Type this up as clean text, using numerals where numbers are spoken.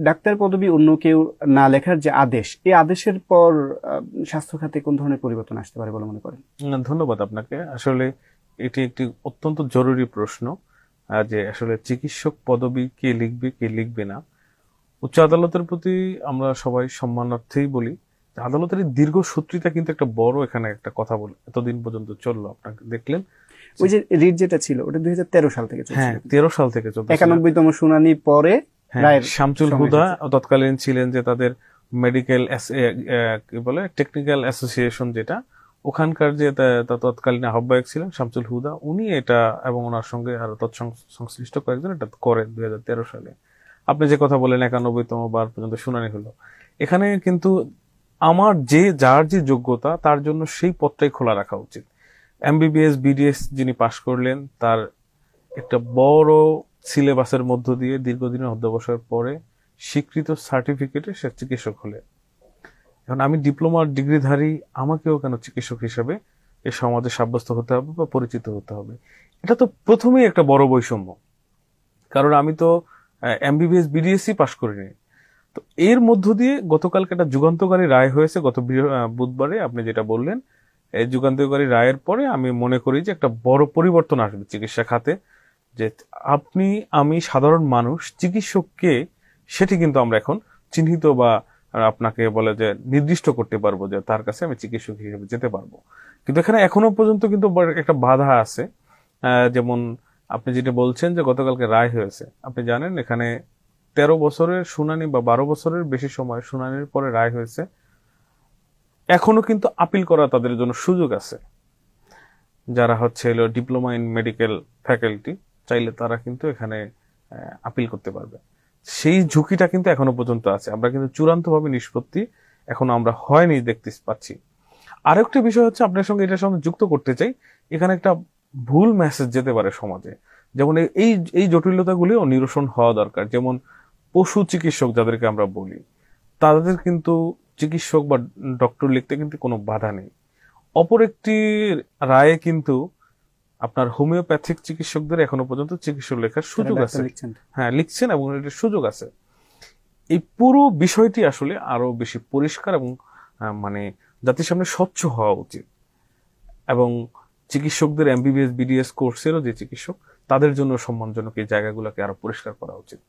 Doctor পদবি অন্য কেউ না লেখার যে আদেশ, এই আদেশের পর স্বাস্থ্য খাতে কোন ধরনের পরিবর্তন আসতে পারে বলে মনে করেন? ধন্যবাদ আপনাকে। আসলে এটি একটি অত্যন্ত জরুরি প্রশ্ন, যে আসলে চিকিৎসক পদবি কে লিখবে কে লিখবে না। উচ্চ আদালতের প্রতি আমরা সবাই সম্মানার্থেই বলি, আদালতের দীর্ঘ সূত্রিতা কিন্তু একটা বড় এখানে একটা কথা বলে এতদিন পর্যন্ত চললো। আপনাকে দেখলেন ওই যে রিট যেটা ছিল ওটা 2013 সাল থেকে চলছে। হ্যাঁ, 13 সাল থেকে চলছে। 91তম শুনানি পরে শামসুল হুদা তৎকালীন ছিলেন যে তাদের মেডিকেল কি বলে টেকনিক্যাল অ্যাসোসিয়েশন, যেটা ওখানকার যে তৎকালীন আহ্বায়ক ছিলেন শামসুল হুদা, উনি এটা এবং ওনার সঙ্গে আরো সংশ্লিষ্ট কয়েকজন এটা করেন 2013 সালে। আপনি যে কথা বলেন 91তম বার পর্যন্ত শুনানি হলো, এখানে কিন্তু আমার যার যে যোগ্যতা তার জন্য সেই পথটাই খোলা রাখা উচিত। এমবিবিএস বিডিএস যিনি পাশ করলেন তার একটা বড় সিলেবাসের মধ্য দিয়ে দীর্ঘদিনের অধ্যবসায়ের পরে স্বীকৃত সার্টিফিকেটে সে চিকিৎসক হলে, এখন আমি ডিপ্লোমার ডিগ্রিধারী, আমাকেও কেন চিকিৎসক হিসেবে এ সমাজে সাব্যস্ত হতে হবে বা পরিচিত হতে হবে? এটা তো প্রথমেই একটা বড় বৈষম্য, কারণ আমি তো এমবিবিএস বিডিএসই পাশ করিনি। তো এর মধ্য দিয়ে গতকালকে একটা যুগান্তকারী রায় হয়েছে, গত বুধবারে আপনি যেটা বললেন, এই যুগান্তকারী রায়ের পরে আমি মনে করি যে একটা বড় পরিবর্তন আসবে চিকিৎসা খাতে, যে আপনি আমি সাধারণ মানুষ চিকিৎসককে সেটি কিন্তু আমরা এখন চিহ্নিত বা আপনাকে বলে যে নির্দিষ্ট করতে পারবো যে তার কাছে আমি চিকিৎসক হিসেবে যেতে পারবো। কিন্তু এখানে এখনো পর্যন্ত কিন্তু একটা বাধা আছে। যেমন আপনি যেটা বলছেন যে গতকালকে রায় হয়েছে, আপনি জানেন এখানে 13 বছরের শুনানি বা 12 বছরের বেশি সময় শুনানির পরে রায় হয়েছে, এখনো কিন্তু আপিল করা তাদের জন্য সুযোগ আছে। যারা হচ্ছে ডিপ্লোমা ইন মেডিকেল ফ্যাকাল্টি চাইলে তারা কিন্তু এখানে আপিল করতে পারবে। সেই ঝুঁকিটা কিন্তু এখনো পর্যন্ত আছে। আমরা কিন্তু চূড়ান্তভাবে নিষ্পত্তি এখনো আমরা হয়নি দেখতে পাচ্ছি। আরেকটা বিষয় হচ্ছে আপনার সঙ্গে এটার সঙ্গে যুক্ত করতে চাই, এখানে একটা ভুল মেসেজ যেতে পারে সমাজে, যেমন এই জটিলতাগুলিও নিরসন হওয়া দরকার। যেমন পশু চিকিৎসক যাদেরকে আমরা বলি, তাদের কিন্তু চিকিৎসক বা ডক্টর লিখতে কিন্তু কোনো বাধা নেই। অপর একটি রায়ে কিন্তু আপনার হোমিওপ্যাথিক চিকিৎসকদের এখনো পর্যন্ত চিকিৎসক লেখার সুযোগ আছে। হ্যাঁ, লিখছেন এবং এটার সুযোগ আছে। এই পুরো বিষয়টি আসলে আরো বেশি পরিষ্কার এবং মানে জাতির সামনে স্বচ্ছ হওয়া উচিত, এবং চিকিৎসকদের এমবিবিএস বিডিএস কোর্সেরও যে চিকিৎসক তাদের জন্য সম্মানজনক এই জায়গাগুলোকে আরো পরিষ্কার করা উচিত।